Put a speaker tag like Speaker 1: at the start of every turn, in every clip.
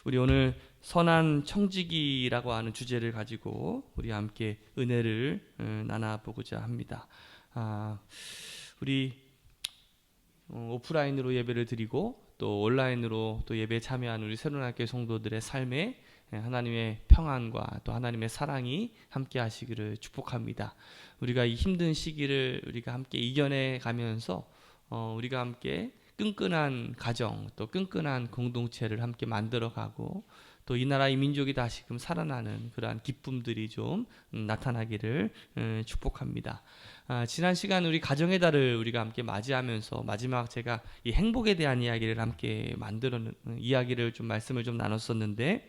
Speaker 1: 우리 오늘 선한 청지기라고 하는 주제를 가지고 우리 함께 은혜를 나눠보고자 합니다. 우리 오프라인으로 예배를 드리고 또 온라인으로 또 예배에 참여한 우리 새로운학교 성도들의 삶에 하나님의 평안과 또 하나님의 사랑이 함께 하시기를 축복합니다. 우리가 이 힘든 시기를 우리가 함께 이겨내 가면서 우리가 함께 끈끈한 가정 또 끈끈한 공동체를 함께 만들어가고 또 이 나라 이 민족이 다시금 살아나는 그러한 기쁨들이 좀 나타나기를 축복합니다. 지난 시간 우리 가정의 달을 우리가 함께 맞이하면서 마지막 제가 이 행복에 대한 이야기를 함께 이야기를 좀 말씀을 좀 나눴었는데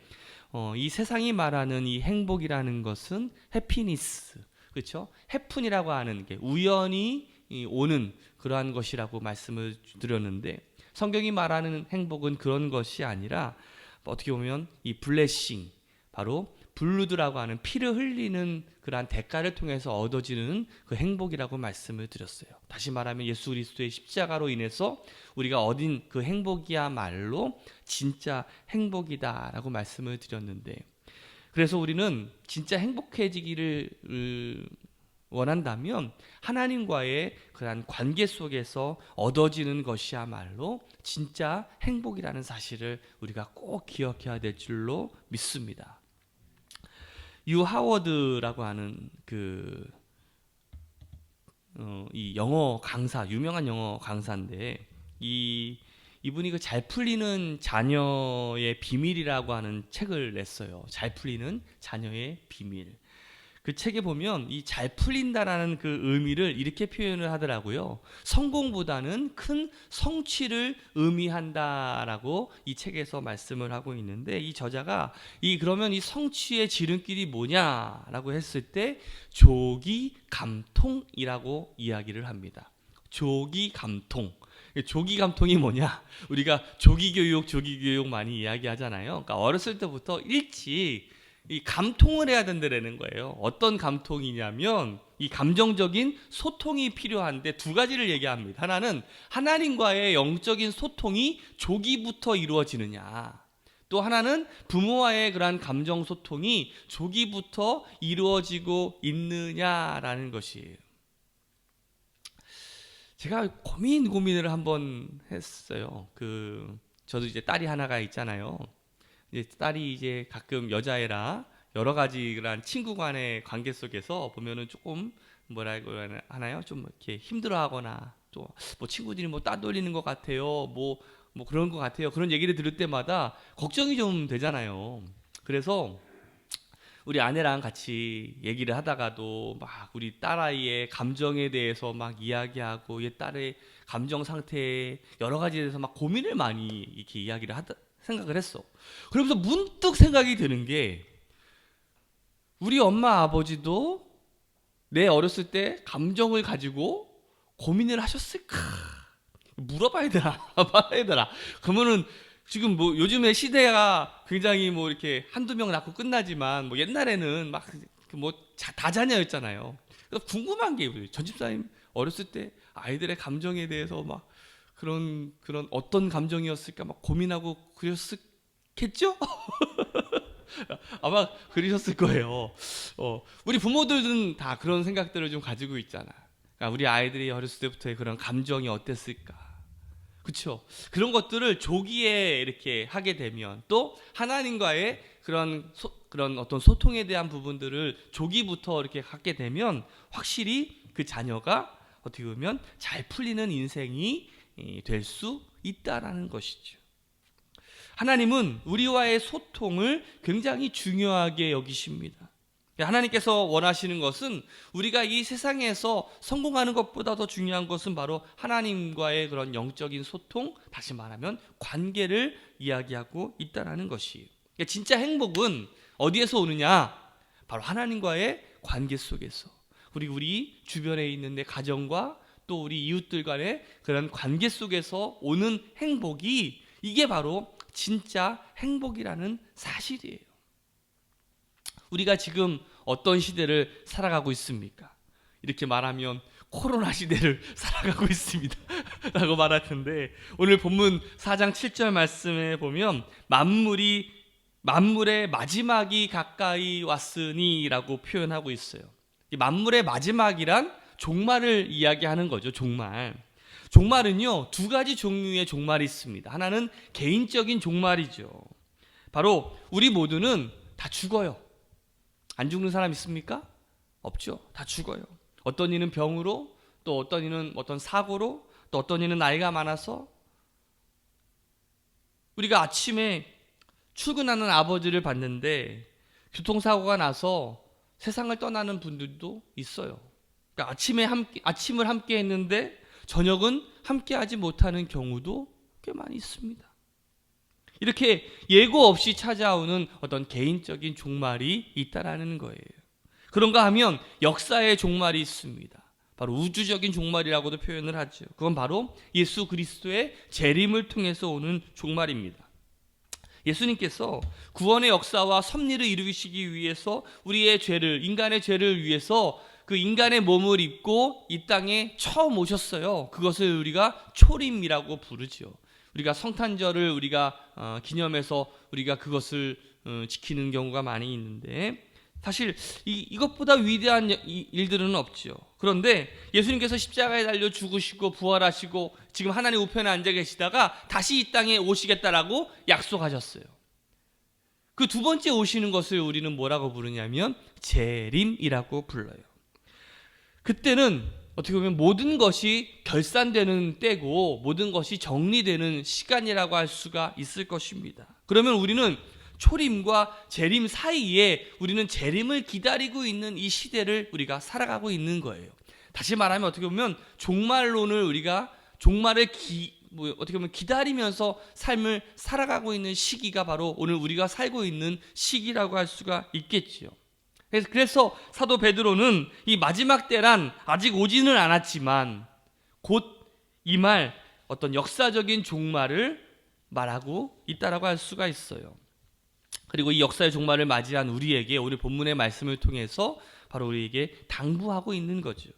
Speaker 1: 이 세상이 말하는 이 행복이라는 것은 해피니스, 그렇죠? 해픈이라고 하는 게 우연히 오는 그러한 것이라고 말씀을 드렸는데 성경이 말하는 행복은 그런 것이 아니라 어떻게 보면 이 블레싱, 바로 블루드라고 하는 피를 흘리는 그러한 대가를 통해서 얻어지는 그 행복이라고 말씀을 드렸어요. 다시 말하면 예수 그리스도의 십자가로 인해서 우리가 얻은 그 행복이야말로 진짜 행복이다라고 말씀을 드렸는데, 그래서 우리는 진짜 행복해지기를 원한다면 하나님과의 그러한 관계 속에서 얻어지는 것이야말로 진짜 행복이라는 사실을 우리가 꼭 기억해야 될 줄로 믿습니다. 유 하워드라고 하는 이 영어 강사, 유명한 영어 강사인데 이분이 그 잘 풀리는 자녀의 비밀이라고 하는 책을 냈어요. 잘 풀리는 자녀의 비밀. 그 책에 보면 이 잘 풀린다라는 그 의미를 이렇게 표현을 하더라고요. 성공보다는 큰 성취를 의미한다라고 이 책에서 말씀을 하고 있는데, 이 저자가 그러면 이 성취의 지름길이 뭐냐라고 했을 때 조기 감통이라고 이야기를 합니다. 조기 감통. 조기 감통이 뭐냐? 우리가 조기 교육 많이 이야기하잖아요. 그러니까 어렸을 때부터 일찍 이 감통을 해야 된다는 거예요. 어떤 감통이냐면 이 감정적인 소통이 필요한데 두 가지를 얘기합니다. 하나는 하나님과의 영적인 소통이 조기부터 이루어지느냐, 또 하나는 부모와의 그러한 감정 소통이 조기부터 이루어지고 있느냐라는 것이에요. 제가 고민을 한번 했어요. 저도 이제 딸이 하나가 있잖아요. 이제 딸이 이제 가끔 여자애라 여러 가지 그런 친구 간의 관계 속에서 보면은 조금 뭐라고 하나요? 좀 이렇게 힘들어하거나 또 뭐 친구들이 뭐 따돌리는 것 같아요. 뭐 그런 것 같아요. 그런 얘기를 들을 때마다 걱정이 좀 되잖아요. 그래서 우리 아내랑 같이 얘기를 하다가도 막 우리 딸아이의 감정에 대해서 막 이야기하고 얘 딸의 감정 상태에 여러 가지에 대해서 막 고민을 많이 이렇게 이야기를 생각을 했어. 그러면서 문득 생각이 드는 게, 우리 엄마 아버지도 내 어렸을 때 감정을 가지고 고민을 하셨을까? 물어봐야 되나? 말아야 되나? 그러면은 지금 뭐 요즘의 시대가 굉장히 뭐 이렇게 한두 명 낳고 끝나지만 뭐 옛날에는 막 뭐 다자녀였잖아요. 그래서 궁금한 게, 전집사님 어렸을 때 아이들의 감정에 대해서 막 그런 어떤 감정이었을까 막 고민하고 그랬겠죠? 아마 그러셨을 거예요. 우리 부모들은 다 그런 생각들을 좀 가지고 있잖아. 그러니까 우리 아이들이 어렸을 때부터의 그런 감정이 어땠을까? 그렇죠? 그런 것들을 조기에 이렇게 하게 되면, 또 하나님과의 그런 어떤 소통에 대한 부분들을 조기부터 이렇게 갖게 되면 확실히 그 자녀가 어떻게 보면 잘 풀리는 인생이 될 수 있다라는 것이죠. 하나님은 우리와의 소통을 굉장히 중요하게 여기십니다. 하나님께서 원하시는 것은 우리가 이 세상에서 성공하는 것보다 더 중요한 것은 바로 하나님과의 그런 영적인 소통, 다시 말하면 관계를 이야기하고 있다는 것이에요. 진짜 행복은 어디에서 오느냐? 바로 하나님과의 관계 속에서, 우리 주변에 있는 내 가정과 또 우리 이웃들 간의 그런 관계 속에서 오는 행복이, 이게 바로 진짜 행복이라는 사실이에요. 우리가 지금 어떤 시대를 살아가고 있습니까? 이렇게 말하면 코로나 시대를 살아가고 있습니다 라고 말할 텐데, 오늘 본문 4장 7절 말씀에 보면 만물이 만물의 마지막이 가까이 왔으니라고 표현하고 있어요. 이 만물의 마지막이란 종말을 이야기하는 거죠. 종말은요, 두 가지 종류의 종말이 있습니다. 하나는 개인적인 종말이죠. 바로 우리 모두는 다 죽어요. 안 죽는 사람 있습니까? 없죠. 다 죽어요. 어떤 이는 병으로, 또 어떤 이는 어떤 사고로, 또 어떤 이는 나이가 많아서. 우리가 아침에 출근하는 아버지를 봤는데 교통사고가 나서 세상을 떠나는 분들도 있어요. 그러니까 아침을 함께 했는데 저녁은 함께 하지 못하는 경우도 꽤 많이 있습니다. 이렇게 예고 없이 찾아오는 어떤 개인적인 종말이 있다라는 거예요. 그런가 하면 역사의 종말이 있습니다. 바로 우주적인 종말이라고도 표현을 하죠. 그건 바로 예수 그리스도의 재림을 통해서 오는 종말입니다. 예수님께서 구원의 역사와 섭리를 이루시기 위해서 인간의 죄를 위해서 그 인간의 몸을 입고 이 땅에 처음 오셨어요. 그것을 우리가 초림이라고 부르죠. 우리가 성탄절을 우리가 기념해서 우리가 그것을 지키는 경우가 많이 있는데, 사실 이것보다 위대한 일들은 없죠. 그런데 예수님께서 십자가에 달려 죽으시고 부활하시고 지금 하나님 우편에 앉아 계시다가 다시 이 땅에 오시겠다라고 약속하셨어요. 그 두 번째 오시는 것을 우리는 뭐라고 부르냐면 재림이라고 불러요. 그때는 어떻게 보면 모든 것이 결산되는 때고 모든 것이 정리되는 시간이라고 할 수가 있을 것입니다. 그러면 우리는 초림과 재림 사이에 우리는 재림을 기다리고 있는 이 시대를 우리가 살아가고 있는 거예요. 다시 말하면 어떻게 보면 종말론을 우리가 어떻게 보면 기다리면서 삶을 살아가고 있는 시기가 바로 오늘 우리가 살고 있는 시기라고 할 수가 있겠지요. 그래서 사도 베드로는 이 마지막 때란 아직 오지는 않았지만 곧 임할 어떤 역사적인 종말을 말하고 있다라고 할 수가 있어요. 그리고 이 역사의 종말을 맞이한 우리에게 오늘 본문의 말씀을 통해서 바로 우리에게 당부하고 있는 거죠.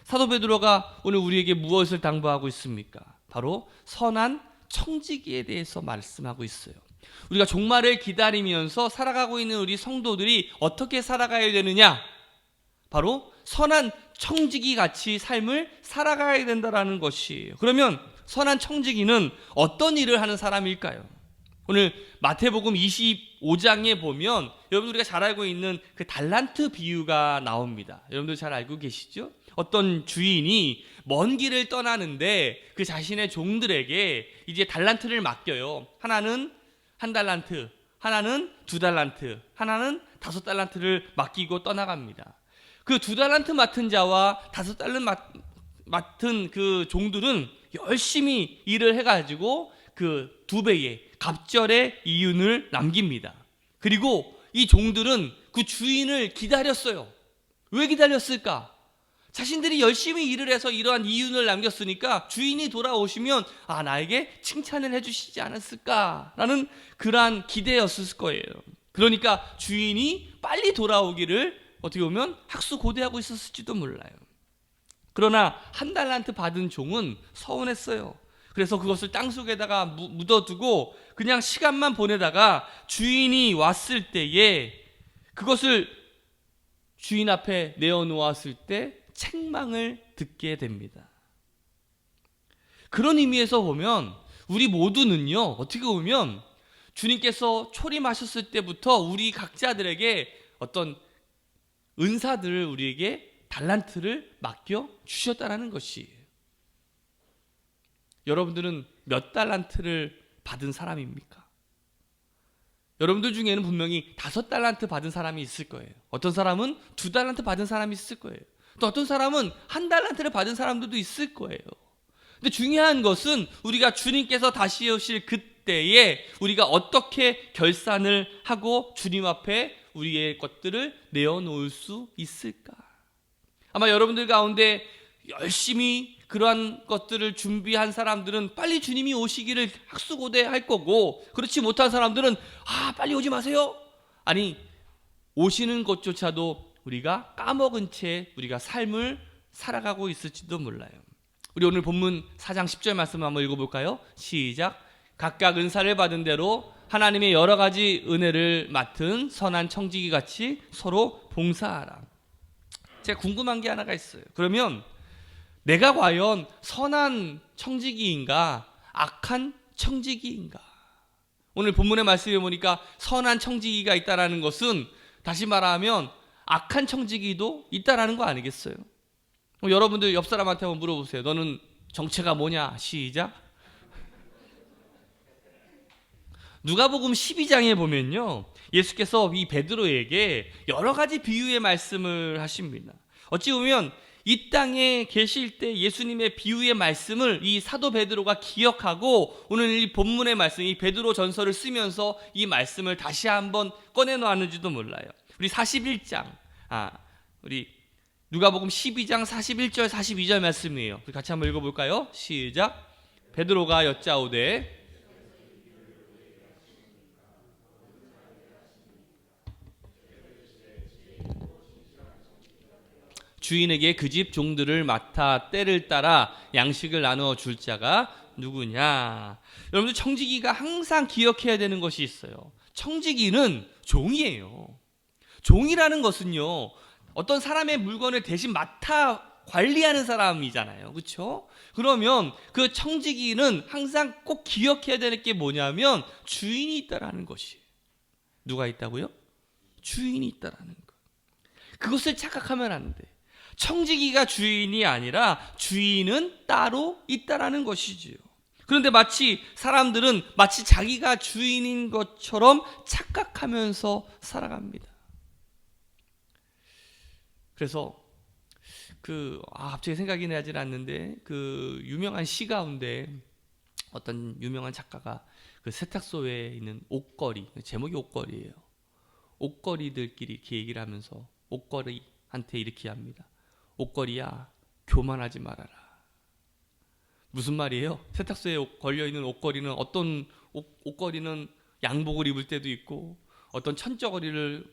Speaker 1: 사도 베드로가 오늘 우리에게 무엇을 당부하고 있습니까? 바로 선한 청지기에 대해서 말씀하고 있어요. 우리가 종말을 기다리면서 살아가고 있는 우리 성도들이 어떻게 살아가야 되느냐? 바로 선한 청지기 같이 삶을 살아가야 된다라는 것이에요. 그러면 선한 청지기는 어떤 일을 하는 사람일까요? 오늘 마태복음 25장에 보면 여러분 우리가 잘 알고 있는 그 달란트 비유가 나옵니다. 여러분들 잘 알고 계시죠? 어떤 주인이 먼 길을 떠나는데 그 자신의 종들에게 이제 달란트를 맡겨요. 하나는 1달란트, 하나는 2달란트, 하나는 5달란트를 맡기고 떠나갑니다. 그 2달란트 맡은 자와 5달란트 맡은 그 종들은 열심히 일을 해가지고 그 2배의 갑절의 이윤을 남깁니다. 그리고 이 종들은 그 주인을 기다렸어요. 왜 기다렸을까? 자신들이 열심히 일을 해서 이러한 이윤을 남겼으니까 주인이 돌아오시면 나에게 칭찬을 해주시지 않았을까라는 그러한 기대였을 거예요. 그러니까 주인이 빨리 돌아오기를 어떻게 보면 학수고대하고 있었을지도 몰라요. 그러나 1달란트 받은 종은 서운했어요. 그래서 그것을 땅속에다가 묻어두고 그냥 시간만 보내다가 주인이 왔을 때에 그것을 주인 앞에 내어놓았을 때 책망을 듣게 됩니다. 그런 의미에서 보면 우리 모두는요, 어떻게 보면 주님께서 초림하셨을 때부터 우리 각자들에게 어떤 은사들을 우리에게 달란트를 맡겨 주셨다는 것이에요. 여러분들은 몇 달란트를 받은 사람입니까? 여러분들 중에는 분명히 5달란트 받은 사람이 있을 거예요. 어떤 사람은 2달란트 받은 사람이 있을 거예요. 또 어떤 사람은 1달란트를 받은 사람들도 있을 거예요. 근데 중요한 것은 우리가 주님께서 다시 오실 그때에 우리가 어떻게 결산을 하고 주님 앞에 우리의 것들을 내어놓을 수 있을까? 아마 여러분들 가운데 열심히 그러한 것들을 준비한 사람들은 빨리 주님이 오시기를 학수고대할 거고, 그렇지 못한 사람들은 빨리 오지 마세요. 아니, 오시는 것조차도 우리가 까먹은 채 우리가 삶을 살아가고 있을지도 몰라요. 우리 오늘 본문 4장 10절 말씀 한번 읽어볼까요? 시작. 각각 은사를 받은 대로 하나님의 여러 가지 은혜를 맡은 선한 청지기 같이 서로 봉사하라. 제가 궁금한 게 하나가 있어요. 그러면 내가 과연 선한 청지기인가 악한 청지기인가? 오늘 본문의 말씀에 보니까 선한 청지기가 있다라는 것은 다시 말하면 악한 청지기도 있다라는 거 아니겠어요? 여러분들 옆 사람한테 한번 물어보세요. 너는 정체가 뭐냐? 시작. 누가복음 12장에 보면요, 예수께서 이 베드로에게 여러 가지 비유의 말씀을 하십니다. 어찌 보면 이 땅에 계실 때 예수님의 비유의 말씀을 이 사도 베드로가 기억하고 오늘 이 본문의 말씀, 이 베드로 전서를 쓰면서 이 말씀을 다시 한번 꺼내놓았는지도 몰라요. 우리 41장, 우리 누가복음 12장 41절 42절 말씀이에요. 우리 같이 한번 읽어볼까요? 시작. 베드로가 여짜오되 주인에게 그 집 종들을 맡아 때를 따라 양식을 나누어 줄 자가 누구냐? 여러분들 청지기가 항상 기억해야 되는 것이 있어요. 청지기는 종이에요. 종이라는 것은요, 어떤 사람의 물건을 대신 맡아 관리하는 사람이잖아요. 그렇죠? 그러면 그 청지기는 항상 꼭 기억해야 되는 게 뭐냐면 주인이 있다라는 것이. 누가 있다고요? 주인이 있다라는 것. 그것을 착각하면 안 돼. 청지기가 주인이 아니라 주인은 따로 있다라는 것이지요. 그런데 사람들은 마치 자기가 주인인 것처럼 착각하면서 살아갑니다. 그래서 갑자기 생각이 나질 않는데 그 유명한 시 가운데 어떤 유명한 작가가 그 세탁소에 있는 옷걸이, 제목이 옷걸이에요. 옷걸이들끼리 이렇게 얘기를 하면서 옷걸이한테 이렇게 합니다. 옷걸이야, 교만하지 말아라. 무슨 말이에요? 세탁소에 걸려있는 옷걸이는 어떤 옷걸이는 양복을 입을 때도 있고 어떤 천저거리를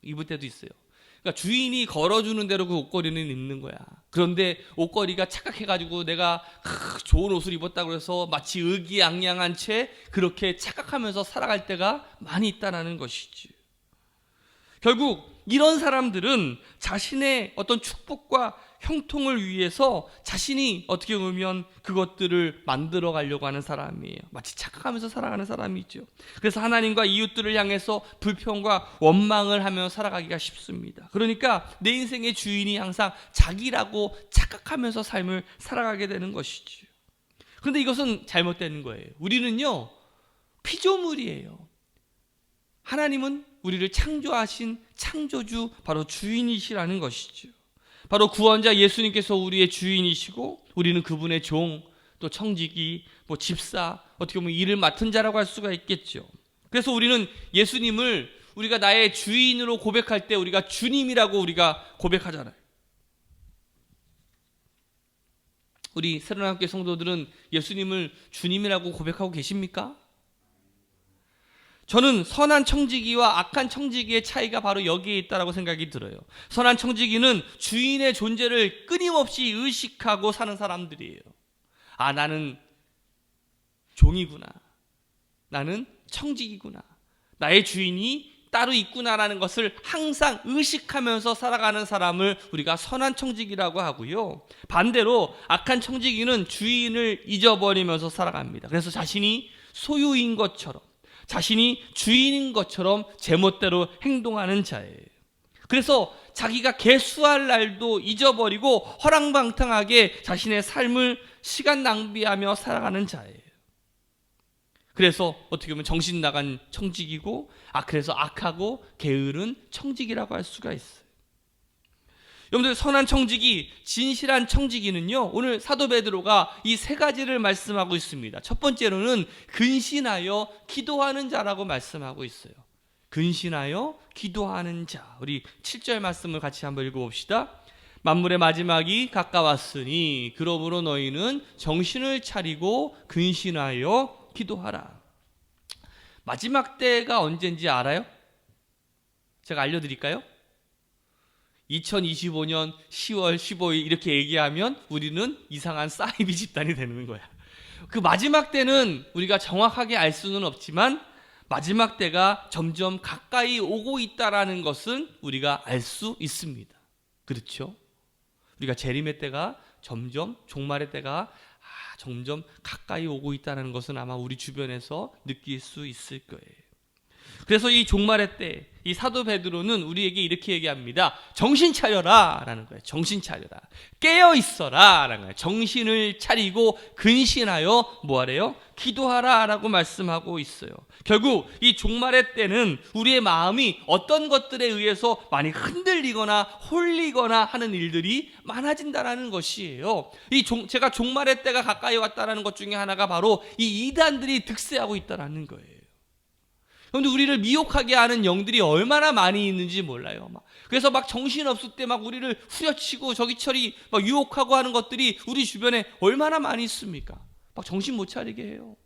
Speaker 1: 입을 때도 있어요. 그러니까 주인이 걸어주는 대로 그 옷걸이는 입는 거야. 그런데 옷걸이가 착각해가지고 내가 좋은 옷을 입었다고 해서 마치 의기양양한 채 그렇게 착각하면서 살아갈 때가 많이 있다는 것이지. 결국 이런 사람들은 자신의 어떤 축복과 형통을 위해서 자신이 어떻게 보면 그것들을 만들어 가려고 하는 사람이에요. 마치 착각하면서 살아가는 사람이죠. 그래서 하나님과 이웃들을 향해서 불평과 원망을 하며 살아가기가 쉽습니다. 그러니까 내 인생의 주인이 항상 자기라고 착각하면서 삶을 살아가게 되는 것이죠. 그런데 이것은 잘못된 거예요. 우리는요, 피조물이에요. 하나님은 우리를 창조하신 창조주, 바로 주인이시라는 것이죠. 바로 구원자 예수님께서 우리의 주인이시고 우리는 그분의 종, 또 청지기, 집사, 어떻게 보면 일을 맡은 자라고 할 수가 있겠죠. 그래서 우리는 예수님을 우리가 나의 주인으로 고백할 때 우리가 주님이라고 우리가 고백하잖아요. 우리 새로운교회 성도들은 예수님을 주님이라고 고백하고 계십니까? 저는 선한 청지기와 악한 청지기의 차이가 바로 여기에 있다고 생각이 들어요. 선한 청지기는 주인의 존재를 끊임없이 의식하고 사는 사람들이에요. 나는 종이구나. 나는 청지기구나. 나의 주인이 따로 있구나라는 것을 항상 의식하면서 살아가는 사람을 우리가 선한 청지기라고 하고요. 반대로 악한 청지기는 주인을 잊어버리면서 살아갑니다. 그래서 자신이 소유인 것처럼, 자신이 주인인 것처럼 제멋대로 행동하는 자예요. 그래서 자기가 개수할 날도 잊어버리고 허랑방탕하게 자신의 삶을 시간 낭비하며 살아가는 자예요. 그래서 어떻게 보면 정신 나간 청지기고, 그래서 악하고 게으른 청지기라고 할 수가 있어요. 여러분들, 선한 청지기, 진실한 청지기는요, 오늘 사도 베드로가 이 세 가지를 말씀하고 있습니다. 첫 번째로는 근신하여 기도하는 자라고 말씀하고 있어요. 근신하여 기도하는 자. 우리 7절 말씀을 같이 한번 읽어봅시다. 만물의 마지막이 가까웠으니 그러므로 너희는 정신을 차리고 근신하여 기도하라. 마지막 때가 언제인지 알아요? 제가 알려드릴까요? 2025년 10월 15일 이렇게 얘기하면 우리는 이상한 사이비 집단이 되는 거야. 그 마지막 때는 우리가 정확하게 알 수는 없지만 마지막 때가 점점 가까이 오고 있다라는 것은 우리가 알 수 있습니다. 그렇죠? 우리가 재림의 때가 점점, 종말의 때가 점점 가까이 오고 있다는 것은 아마 우리 주변에서 느낄 수 있을 거예요. 그래서 이 종말의 때, 이 사도 베드로는 우리에게 이렇게 얘기합니다. 정신 차려라 라는 거예요. 정신 차려라. 깨어 있어라 라는 거예요. 정신을 차리고 근신하여 뭐하래요? 기도하라 라고 말씀하고 있어요. 결국 이 종말의 때는 우리의 마음이 어떤 것들에 의해서 많이 흔들리거나 홀리거나 하는 일들이 많아진다는 것이에요. 제가 종말의 때가 가까이 왔다는 것 중에 하나가 바로 이 이단들이 득세하고 있다는 거예요. 그런데 우리를 미혹하게 하는 영들이 얼마나 많이 있는지 몰라요. 그래서 막 정신없을 때 막 우리를 후려치고 저기저기 막 유혹하고 하는 것들이 우리 주변에 얼마나 많이 있습니까? 막 정신 못 차리게 해요.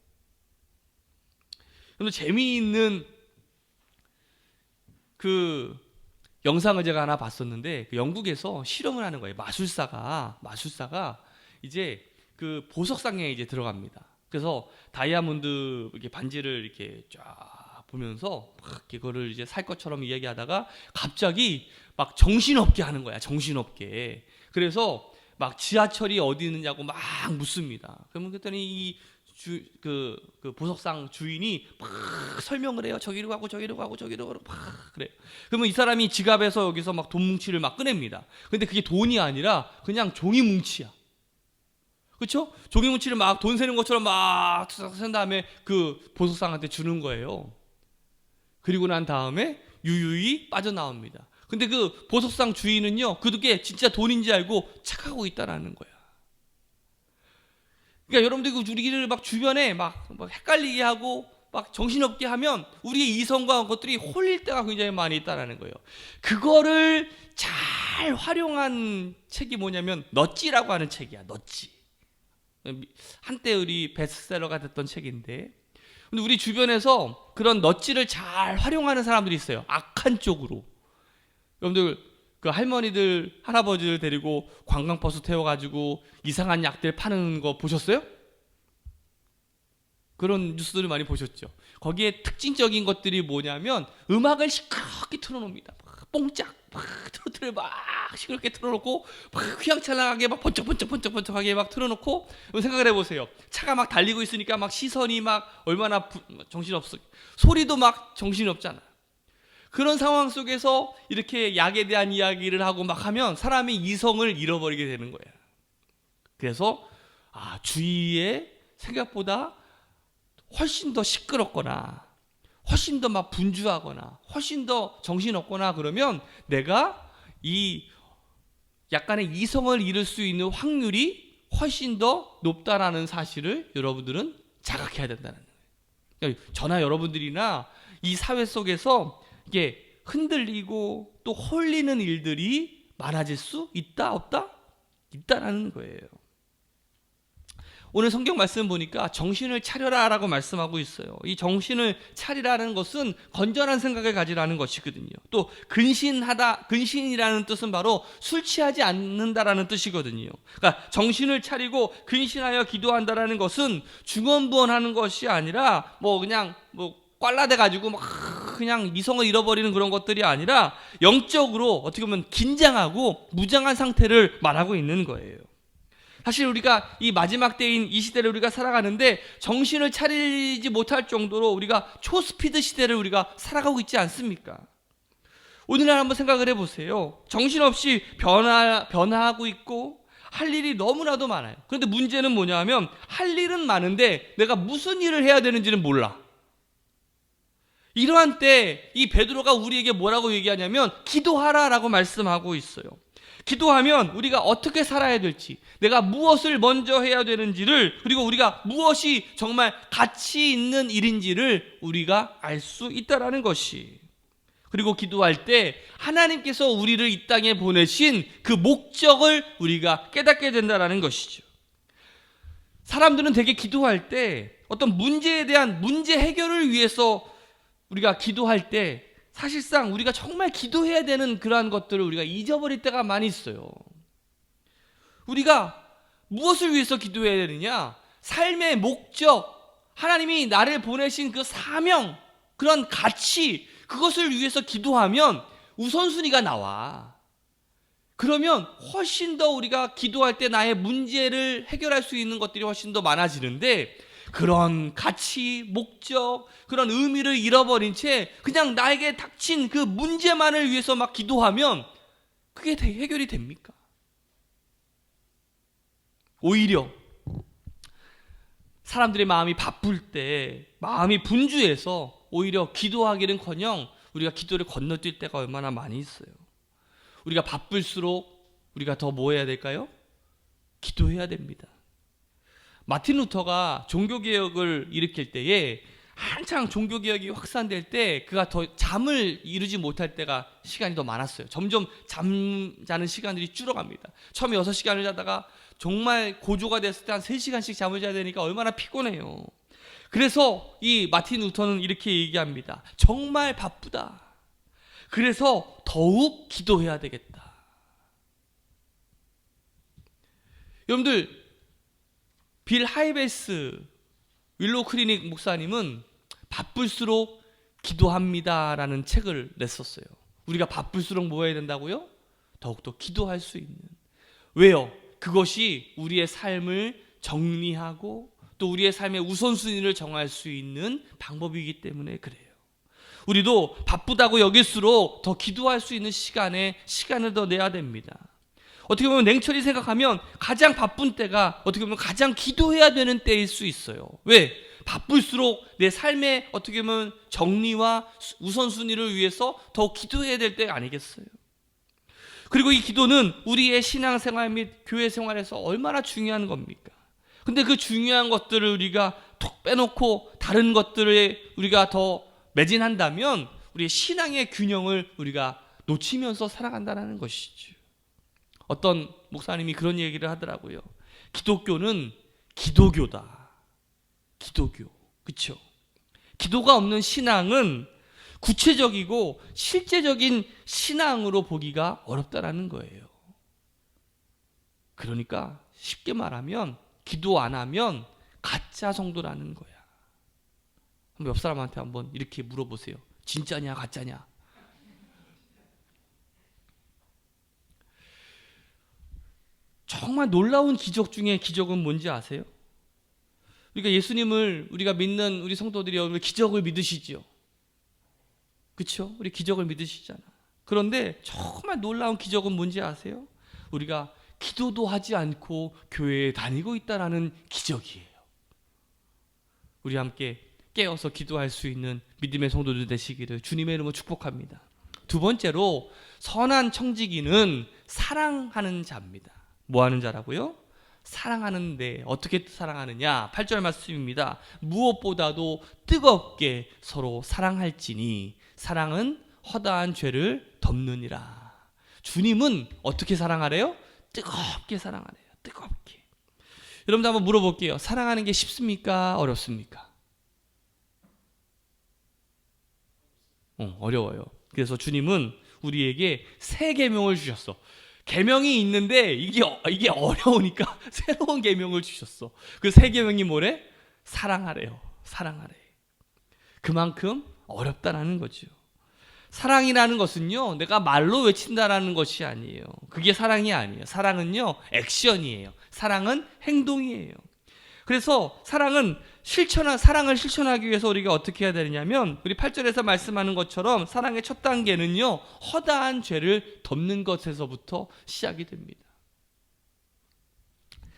Speaker 1: 그런데 재미있는 그 영상을 제가 하나 봤었는데, 그 영국에서 실험을 하는 거예요. 마술사가 이제 그 보석상에 이제 들어갑니다. 그래서 다이아몬드 이렇게 반지를 이렇게 쫙 보면서 막 이거를 이제 살 것처럼 이야기하다가 갑자기 막 정신없게 하는 거야. 정신없게. 그래서 막 지하철이 어디 있느냐고 막 묻습니다. 그러면 그랬더니 그 보석상 주인이 막 설명을 해요. 저기로 가고 저기로 가고 저기로 가고 막 그래요. 그러면 이 사람이 지갑에서 여기서 막 돈 뭉치를 막 꺼냅니다. 근데 그게 돈이 아니라 그냥 종이 뭉치야. 그렇죠? 종이 뭉치를 막 돈 세는 것처럼 막 센 다음에 그 보석상한테 주는 거예요. 그리고 난 다음에 유유히 빠져나옵니다. 근데 그 보석상 주인은요, 그게 진짜 돈인지 알고 착하고 있다라는 거야. 그러니까 여러분들이 우리를 막 주변에 막 헷갈리게 하고 막 정신없게 하면 우리의 이성과 것들이 홀릴 때가 굉장히 많이 있다라는 거예요. 그거를 잘 활용한 책이 뭐냐면 넛지라고 하는 책이야. 넛지. 한때 우리 베스트셀러가 됐던 책인데, 근데 우리 주변에서 그런 넛지를 잘 활용하는 사람들이 있어요. 악한 쪽으로. 여러분들 그 할머니들 할아버지를 데리고 관광버스 태워가지고 이상한 약들 파는 거 보셨어요? 그런 뉴스들을 많이 보셨죠. 거기에 특징적인 것들이 뭐냐면 음악을 시끄럽게 틀어놓습니다. 뽕짝 트로트를 막 시끄럽게 틀어놓고 막 휘황찬란하게 막 번쩍번쩍하게 막 틀어놓고, 생각을 해보세요. 차가 막 달리고 있으니까 막 시선이 막 얼마나 정신없어. 소리도 막 정신없잖아. 그런 상황 속에서 이렇게 약에 대한 이야기를 하고 막 하면 사람이 이성을 잃어버리게 되는 거야. 그래서 주위에 생각보다 훨씬 더 시끄럽거나 훨씬 더 막 분주하거나 훨씬 더 정신없거나 그러면 내가 이 약간의 이성을 잃을 수 있는 확률이 훨씬 더 높다라는 사실을 여러분들은 자각해야 된다는 거예요. 그러니까 저나 여러분들이나 이 사회 속에서 이게 흔들리고 또 홀리는 일들이 많아질 수 있다 없다? 있다라는 거예요. 오늘 성경 말씀 보니까 정신을 차려라 라고 말씀하고 있어요. 이 정신을 차리라는 것은 건전한 생각을 가지라는 것이거든요. 또 근신이라는 뜻은 바로 술 취하지 않는다라는 뜻이거든요. 그러니까 정신을 차리고 근신하여 기도한다라는 것은 중언부언하는 것이 아니라 그냥 꽐라대 가지고 막 그냥 이성을 잃어버리는 그런 것들이 아니라 영적으로 어떻게 보면 긴장하고 무장한 상태를 말하고 있는 거예요. 사실 우리가 이 마지막 때인 이 시대를 우리가 살아가는데 정신을 차리지 못할 정도로 우리가 초스피드 시대를 우리가 살아가고 있지 않습니까? 오늘날 한번 생각을 해보세요. 정신없이 변화하고 있고 할 일이 너무나도 많아요. 그런데 문제는 뭐냐 하면 할 일은 많은데 내가 무슨 일을 해야 되는지는 몰라. 이러한 때 이 베드로가 우리에게 뭐라고 얘기하냐면 기도하라라고 말씀하고 있어요. 기도하면 우리가 어떻게 살아야 될지, 내가 무엇을 먼저 해야 되는지를, 그리고 우리가 무엇이 정말 가치 있는 일인지를 우리가 알 수 있다라는 것이. 그리고 기도할 때 하나님께서 우리를 이 땅에 보내신 그 목적을 우리가 깨닫게 된다라는 것이죠. 사람들은 되게 기도할 때 어떤 문제에 대한 문제 해결을 위해서 우리가 기도할 때 사실상 우리가 정말 기도해야 되는 그러한 것들을 우리가 잊어버릴 때가 많이 있어요. 우리가 무엇을 위해서 기도해야 되느냐? 삶의 목적, 하나님이 나를 보내신 그 사명, 그런 가치, 그것을 위해서 기도하면 우선순위가 나와. 그러면 훨씬 더 우리가 기도할 때 나의 문제를 해결할 수 있는 것들이 훨씬 더 많아지는데, 그런 가치, 목적, 그런 의미를 잃어버린 채 그냥 나에게 닥친 그 문제만을 위해서 막 기도하면 그게 해결이 됩니까? 오히려 사람들의 마음이 바쁠 때, 마음이 분주해서 오히려 기도하기는커녕 우리가 기도를 건너뛸 때가 얼마나 많이 있어요. 우리가 바쁠수록 우리가 더 뭐 해야 될까요? 기도해야 됩니다. 마틴 루터가 종교개혁을 일으킬 때에 한창 종교개혁이 확산될 때 그가 더 잠을 이루지 못할 때가 시간이 더 많았어요. 점점 잠자는 시간들이 줄어갑니다. 처음에 6시간을 자다가 정말 고조가 됐을 때 한 3시간씩 잠을 자야 되니까 얼마나 피곤해요. 그래서 이 마틴 루터는 이렇게 얘기합니다. 정말 바쁘다. 그래서 더욱 기도해야 되겠다. 여러분들, 빌 하이베스 윌로우 클리닉 목사님은 바쁠수록 기도합니다라는 책을 냈었어요. 우리가 바쁠수록 뭐 해야 된다고요? 더욱더 기도할 수 있는. 왜요? 그것이 우리의 삶을 정리하고 또 우리의 삶의 우선순위를 정할 수 있는 방법이기 때문에 그래요. 우리도 바쁘다고 여길수록 더 기도할 수 있는 시간을 더 내야 됩니다. 어떻게 보면 냉철히 생각하면 가장 바쁜 때가 어떻게 보면 가장 기도해야 되는 때일 수 있어요. 왜? 바쁠수록 내 삶의 어떻게 보면 정리와 우선순위를 위해서 더 기도해야 될 때 아니겠어요? 그리고 이 기도는 우리의 신앙생활 및 교회 생활에서 얼마나 중요한 겁니까? 근데 그 중요한 것들을 우리가 톡 빼놓고 다른 것들에 우리가 더 매진한다면 우리의 신앙의 균형을 우리가 놓치면서 살아간다는 것이죠. 어떤 목사님이 그런 얘기를 하더라고요. 기독교는 기도교다. 기도교. 그렇죠? 기도가 없는 신앙은 구체적이고 실제적인 신앙으로 보기가 어렵다라는 거예요. 그러니까 쉽게 말하면 기도 안 하면 가짜 성도라는 거야. 한번 옆 사람한테 한번 이렇게 물어보세요. 진짜냐 가짜냐? 정말 놀라운 기적 중에 기적은 뭔지 아세요? 그러니까 예수님을 우리가 믿는 우리 성도들이 여러분 기적을 믿으시죠? 그렇죠? 우리 기적을 믿으시잖아. 그런데 정말 놀라운 기적은 뭔지 아세요? 우리가 기도도 하지 않고 교회에 다니고 있다라는 기적이에요. 우리 함께 깨어서 기도할 수 있는 믿음의 성도들 되시기를 주님의 이름으로 축복합니다. 두 번째로 선한 청지기는 사랑하는 자입니다. 뭐 하는 자라고요? 사랑하는데 어떻게 사랑하느냐? 8절 말씀입니다. 무엇보다도 뜨겁게 서로 사랑할지니 사랑은 허다한 죄를 덮느니라. 주님은 어떻게 사랑하래요? 뜨겁게 사랑하래요. 뜨겁게. 여러분들 한번 물어볼게요. 사랑하는 게 쉽습니까? 어렵습니까? 어려워요. 그래서 주님은 우리에게 새 계명을 주셨어. 계명이 있는데 이게 어려우니까 새로운 계명을 주셨어. 그 새 계명이 뭐래? 사랑하래요. 사랑하래. 그만큼 어렵다라는 거죠. 사랑이라는 것은요, 내가 말로 외친다라는 것이 아니에요. 그게 사랑이 아니에요. 사랑은요, 액션이에요. 사랑은 행동이에요. 그래서 사랑을 실천하기 위해서 우리가 어떻게 해야 되냐면, 우리 8절에서 말씀하는 것처럼 사랑의 첫 단계는요, 허다한 죄를 덮는 것에서부터 시작이 됩니다.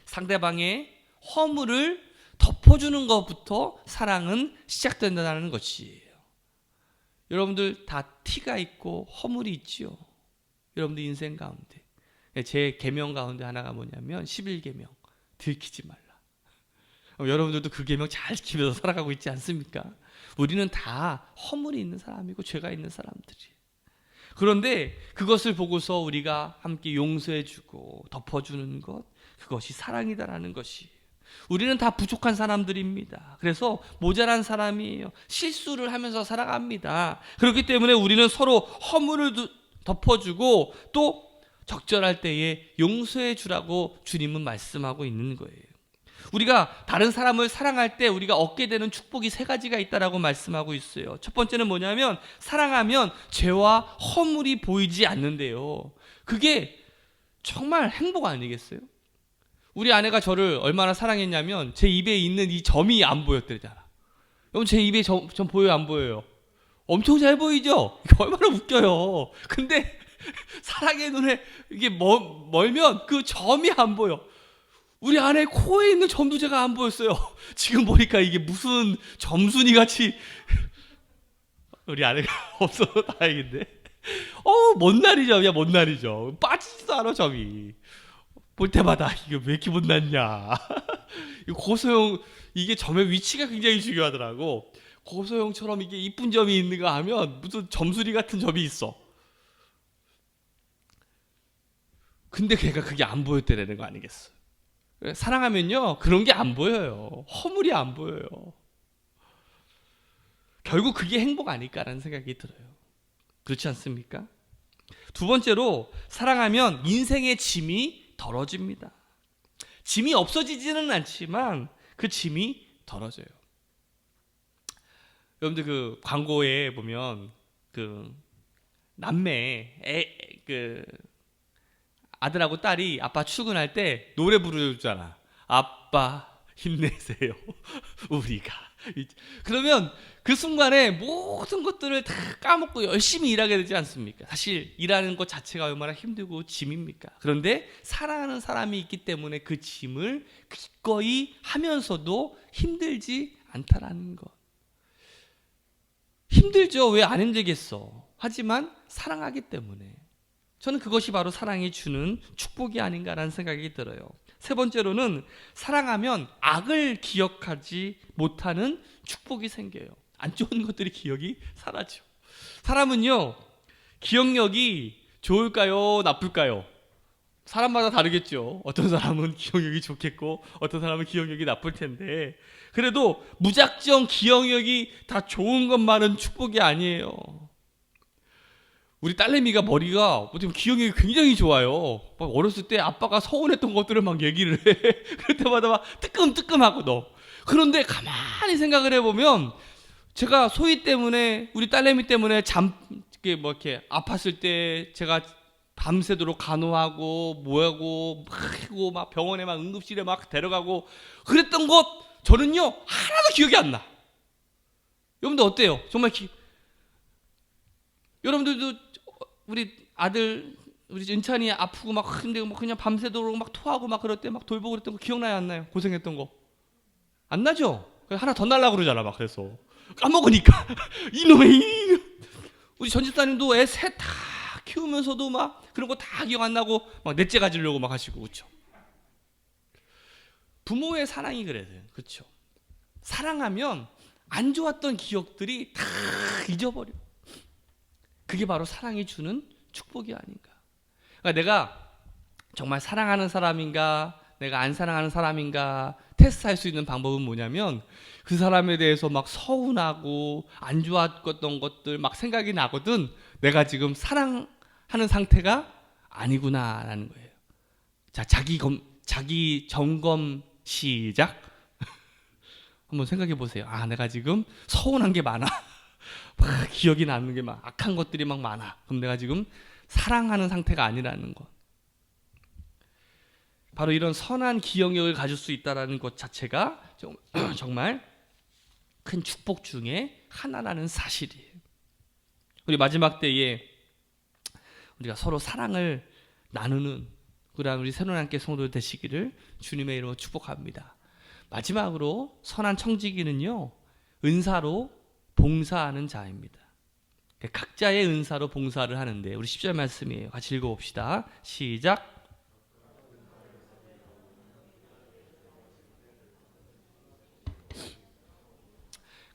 Speaker 1: 상대방의 허물을 덮어주는 것부터 사랑은 시작된다는 것이에요. 여러분들 다 티가 있고 허물이 있지요. 여러분들 인생 가운데. 제 계명 가운데 하나가 뭐냐면 11계명 들키지 말라. 여러분들도 그 계명 잘 지키면서 살아가고 있지 않습니까? 우리는 다 허물이 있는 사람이고 죄가 있는 사람들이에요. 그런데 그것을 보고서 우리가 함께 용서해주고 덮어주는 것, 그것이 사랑이다라는 것이. 우리는 다 부족한 사람들입니다. 그래서 모자란 사람이에요. 실수를 하면서 살아갑니다. 그렇기 때문에 우리는 서로 허물을 덮어주고 또 적절할 때에 용서해 주라고 주님은 말씀하고 있는 거예요. 우리가 다른 사람을 사랑할 때 우리가 얻게 되는 축복이 세 가지가 있다라고 말씀하고 있어요. 첫 번째는 뭐냐면 사랑하면 죄와 허물이 보이지 않는데요. 그게 정말 행복 아니겠어요? 우리 아내가 저를 얼마나 사랑했냐면 제 입에 있는 이 점이 안 보였대잖아. 여러분 제 입에 점 보여요, 안 보여요? 엄청 잘 보이죠? 이게 얼마나 웃겨요. 근데 사랑의 눈에 이게 멀면 그 점이 안 보여. 우리 아내 코에 있는 점도 제가 안 보였어요. 지금 보니까 이게 무슨 점순이 같이 우리 아내가 없어서 다행인데. 먼 날이죠. 야, 먼 날이죠. 빠지지도 않아 점이. 볼 때마다 이게 왜 이렇게 못났냐. 고소영 이게 점의 위치가 굉장히 중요하더라고. 고소영처럼 이게 이쁜 점이 있는가 하면 무슨 점수리 같은 점이 있어. 근데 걔가 그게 안 보였다는 거 아니겠어? 사랑하면요 그런 게 안 보여요. 허물이 안 보여요. 결국 그게 행복 아닐까라는 생각이 들어요. 그렇지 않습니까? 두 번째로 사랑하면 인생의 짐이 덜어집니다. 짐이 없어지지는 않지만 그 짐이 덜어져요. 여러분들 그 광고에 보면 그 남매 그 아들하고 딸이 아빠 출근할 때 노래 부르잖아. 아빠 힘내세요. 우리가. 그러면 그 순간에 모든 것들을 다 까먹고 열심히 일하게 되지 않습니까? 사실 일하는 것 자체가 얼마나 힘들고 짐입니까? 그런데 사랑하는 사람이 있기 때문에 그 짐을 기꺼이 하면서도 힘들지 않다라는 것. 힘들죠. 왜 안 힘들겠어? 하지만 사랑하기 때문에. 저는 그것이 바로 사랑이 주는 축복이 아닌가라는 생각이 들어요. 세 번째로는 사랑하면 악을 기억하지 못하는 축복이 생겨요. 안 좋은 것들이 기억이 사라져. 사람은요 기억력이 좋을까요 나쁠까요? 사람마다 다르겠죠. 어떤 사람은 기억력이 좋겠고 어떤 사람은 기억력이 나쁠 텐데 그래도 무작정 기억력이 다 좋은 것만은 축복이 아니에요. 우리 딸내미가 머리가 기억력이 굉장히 좋아요. 막 어렸을 때 아빠가 서운했던 것들을 막 얘기를 해. 그럴 때마다 막 뜨끔뜨끔하고 너. 그런데 가만히 생각을 해보면 제가 소희 때문에 우리 딸내미 때문에 이렇게 아팠을 때 제가 밤새도록 간호하고 뭐하고 막 병원에 막 응급실에 막 데려가고 그랬던 것 저는요 하나도 기억이 안 나. 여러분들 어때요? 정말 여러분들도 우리 아들 우리 은찬이 아프고 막 힘들고 막 그냥 밤새도록 막 토하고 막 그럴 때 막 돌보고 그랬던 거 기억나요 안 나요? 고생했던 거 안 나죠? 하나 더 날라 그러잖아 막 그래서 까먹으니까 이놈의 우리 전 집사님도 애 셋 다 키우면서도 막 그런 거 다 기억 안 나고 막 넷째 가지려고 막 하시고 그렇죠? 부모의 사랑이 그래요. 그렇죠? 사랑하면 안 좋았던 기억들이 다 잊어버려. 그게 바로 사랑이 주는 축복이 아닌가. 그러니까 내가 정말 사랑하는 사람인가 내가 안 사랑하는 사람인가 테스트할 수 있는 방법은 뭐냐면 그 사람에 대해서 막 서운하고 안 좋았던 것들 막 생각이 나거든. 내가 지금 사랑하는 상태가 아니구나라는 거예요. 자, 자기 점검 시작. 한번 생각해 보세요. 아, 내가 지금 서운한 게 많아. 막 기억이 나는 게 막 악한 것들이 막 많아. 그럼 내가 지금 사랑하는 상태가 아니라는 것. 바로 이런 선한 기억력을 가질 수 있다는 것 자체가 정말 큰 축복 중에 하나라는 사실이에요. 우리 마지막 때에 우리가 서로 사랑을 나누는 그런 우리 새로운함께 성도 되시기를 주님의 이름으로 축복합니다. 마지막으로 선한 청지기는요 은사로 봉사하는 자입니다. 각자의 은사로 봉사를 하는데 우리 10절 말씀이에요. 같이 읽어봅시다. 시작.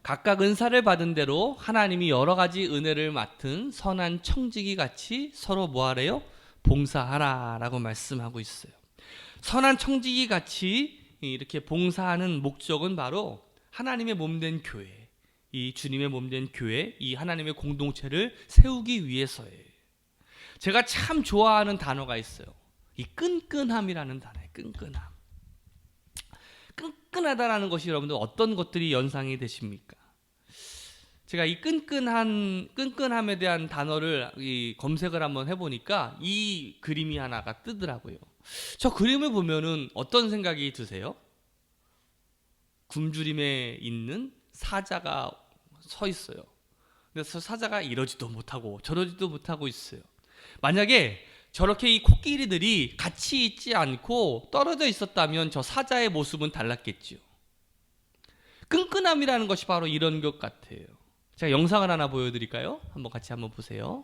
Speaker 1: 각각 은사를 받은 대로 하나님이 여러 가지 은혜를 맡은 선한 청지기 같이 서로 뭐하래요? 봉사하라라고 말씀하고 있어요. 선한 청지기 같이 이렇게 봉사하는 목적은 바로 하나님의 몸된 교회, 이 주님의 몸된 교회, 이 하나님의 공동체를 세우기 위해서예요. 제가 참 좋아하는 단어가 있어요. 이 끈끈함이라는 단어예요. 끈끈함. 끈끈하다라는 것이 여러분들 어떤 것들이 연상이 되십니까? 제가 이 끈끈함에 대한 단어를 검색을 한번 해보니까 이 그림이 하나가 뜨더라고요. 저 그림을 보면은 어떤 생각이 드세요? 굶주림에 있는 사자가 서 있어요. 그래서 사자가 이러지도 못하고 저러지도 못하고 있어요. 만약에 저렇게 이 코끼리들이 같이 있지 않고 떨어져 있었다면 저 사자의 모습은 달랐겠지요. 끈끈함이라는 것이 바로 이런 것 같아요. 제가 영상을 하나 보여드릴까요? 같이 한번 보세요.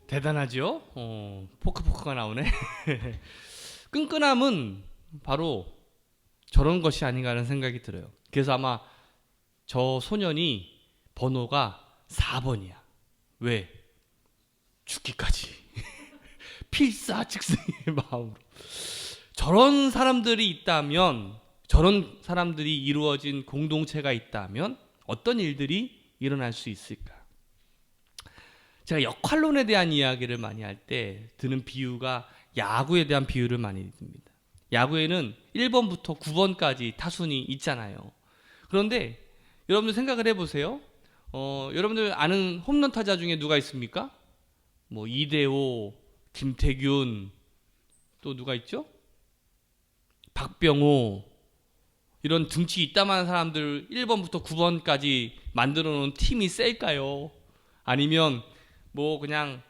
Speaker 1: 대단하죠? 포크가 나오네. 끈끈함은 바로 저런 것이 아닌가 하는 생각이 들어요. 그래서 아마 저 소년이 번호가 4번이야. 왜? 죽기까지. 필사즉생의 마음으로. 저런 사람들이 있다면, 저런 사람들이 이루어진 공동체가 있다면 어떤 일들이 일어날 수 있을까? 제가 역할론에 대한 이야기를 많이 할 때 드는 비유가 야구에 대한 비유를 많이 듭니다. 야구에는 1번부터 9번까지 타순이 있잖아요. 그런데 여러분들 생각을 해보세요. 여러분들 아는 홈런 타자 중에 누가 있습니까? 뭐 이대호, 김태균, 또 누가 있죠? 박병호, 이런 등치 이따만한 사람들 1번부터 9번까지 만들어 놓은 팀이 셀까요? 아니면 뭐 그냥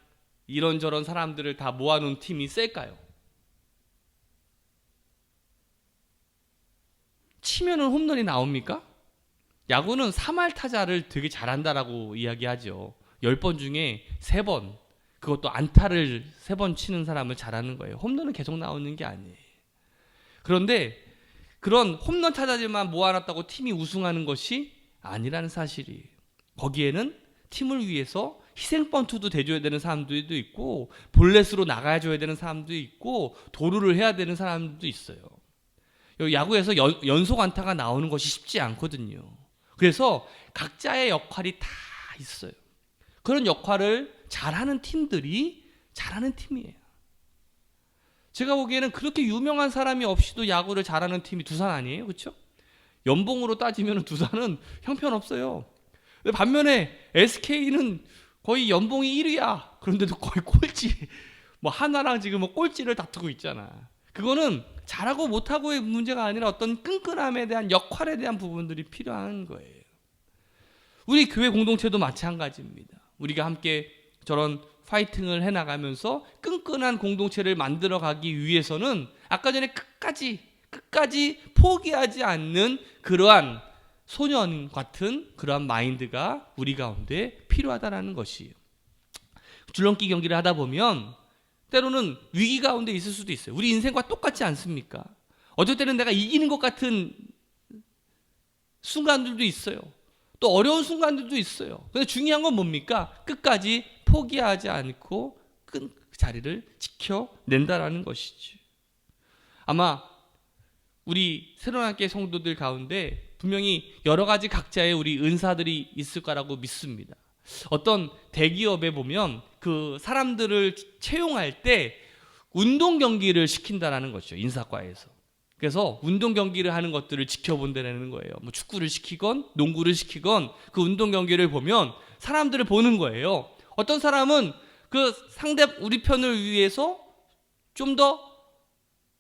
Speaker 1: 이런저런 사람들을 다 모아놓은 팀이 셀까요? 치면은 홈런이 나옵니까? 야구는 3할 타자를 되게 잘한다라고 이야기하죠. 10번 중에 3번, 그것도 안타를 3번 치는 사람을 잘하는 거예요. 홈런은 계속 나오는 게 아니에요. 그런데 그런 홈런 타자들만 모아놨다고 팀이 우승하는 것이 아니라는 사실이에요. 거기에는 팀을 위해서 희생 번트도 대줘야 되는 사람들도 있고, 볼넷으로 나가줘야 되는 사람도 있고, 도루를 해야 되는 사람도 있어요. 야구에서 연속 안타가 나오는 것이 쉽지 않거든요. 그래서 각자의 역할이 다 있어요. 그런 역할을 잘하는 팀들이 잘하는 팀이에요. 제가 보기에는 그렇게 유명한 사람이 없이도 야구를 잘하는 팀이 두산 아니에요? 그렇죠? 연봉으로 따지면 두산은 형편없어요. 반면에 SK는 거의 연봉이 1위야. 그런데도 거의 꼴찌. 뭐 하나랑 지금 뭐 꼴찌를 다투고 있잖아. 그거는 잘하고 못하고의 문제가 아니라 어떤 끈끈함에 대한 역할에 대한 부분들이 필요한 거예요. 우리 교회 공동체도 마찬가지입니다. 우리가 함께 저런 파이팅을 해나가면서 끈끈한 공동체를 만들어가기 위해서는 아까 전에 끝까지 포기하지 않는 그러한 소년 같은 그러한 마인드가 우리 가운데 필요하다는 것이에요. 줄넘기 경기를 하다 보면 때로는 위기 가운데 있을 수도 있어요. 우리 인생과 똑같지 않습니까? 어떨 때는 내가 이기는 것 같은 순간들도 있어요. 또 어려운 순간들도 있어요. 근데 중요한 건 뭡니까? 끝까지 포기하지 않고 그 자리를 지켜낸다라는 것이지. 아마 우리 새로운학교 성도들 가운데 분명히 여러 가지 각자의 우리 은사들이 있을 거라고 믿습니다. 어떤 대기업에 보면 그 사람들을 채용할 때 운동 경기를 시킨다라는 거죠. 인사과에서. 그래서 운동 경기를 하는 것들을 지켜본다는 거예요. 뭐 축구를 시키건 농구를 시키건 그 운동 경기를 보면 사람들을 보는 거예요. 어떤 사람은 그 상대 우리 편을 위해서 좀 더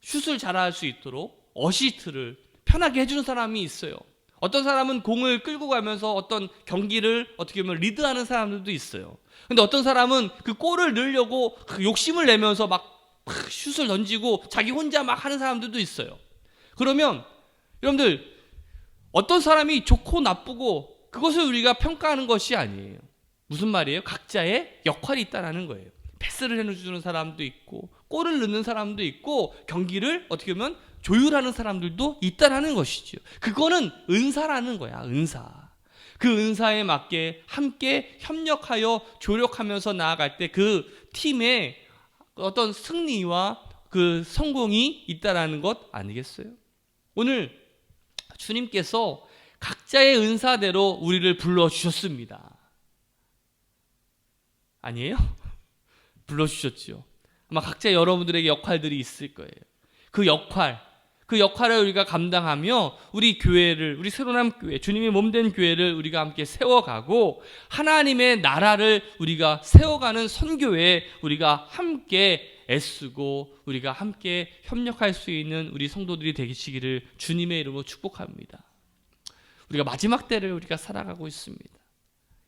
Speaker 1: 슛을 잘할 수 있도록 어시스트를 편하게 해주는 사람이 있어요. 어떤 사람은 공을 끌고 가면서 어떤 경기를 어떻게 보면 리드하는 사람들도 있어요. 근데 어떤 사람은 그 골을 넣으려고 그 욕심을 내면서 막 슛을 던지고 자기 혼자 막 하는 사람들도 있어요. 그러면 여러분들 어떤 사람이 좋고 나쁘고 그것을 우리가 평가하는 것이 아니에요. 무슨 말이에요? 각자의 역할이 있다는 거예요. 패스를 해주는 사람도 있고 골을 넣는 사람도 있고 경기를 어떻게 보면 조율하는 사람들도 있다는 것이죠. 그거는 은사라는 거야. 은사. 그 은사에 맞게 함께 협력하여 조력하면서 나아갈 때 그 팀의 어떤 승리와 그 성공이 있다라는 것 아니겠어요? 오늘 주님께서 각자의 은사대로 우리를 불러주셨습니다. 아니에요? 불러주셨죠. 아마 각자 여러분들에게 역할들이 있을 거예요. 그 역할을 우리가 감당하며 우리 교회를, 우리 새로남 교회, 주님의 몸된 교회를 우리가 함께 세워가고 하나님의 나라를 우리가 세워가는 선교에 우리가 함께 애쓰고 우리가 함께 협력할 수 있는 우리 성도들이 되시기를 주님의 이름으로 축복합니다. 우리가 마지막 때를 우리가 살아가고 있습니다.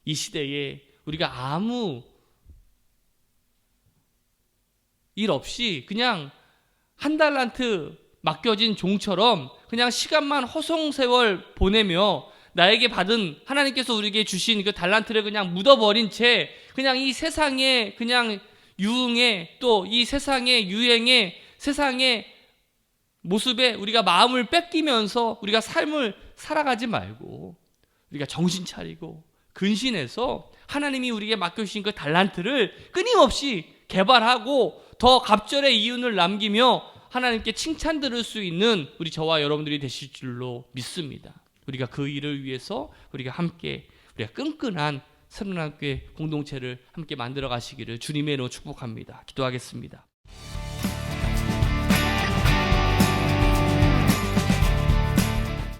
Speaker 1: 이 시대에 우리가 아무 일 없이 그냥 한 달란트 맡겨진 종처럼 그냥 시간만 허송세월 보내며 나에게 받은 하나님께서 우리에게 주신 그 달란트를 그냥 묻어버린 채 그냥 이 세상에 그냥 유흥에 또 이 세상의 유행에 세상의 모습에 우리가 마음을 뺏기면서 우리가 삶을 살아가지 말고 우리가 정신 차리고 근신해서 하나님이 우리에게 맡겨주신 그 달란트를 끊임없이 개발하고 더 갑절의 이윤을 남기며 하나님께 칭찬 들을 수 있는 우리 저와 여러분들이 되실 줄로 믿습니다. 우리가 그 일을 위해서 우리가 함께 우리가 끈끈한 새로운 학교의 공동체를 함께 만들어 가시기를 주님의 이름으로 축복합니다. 기도하겠습니다.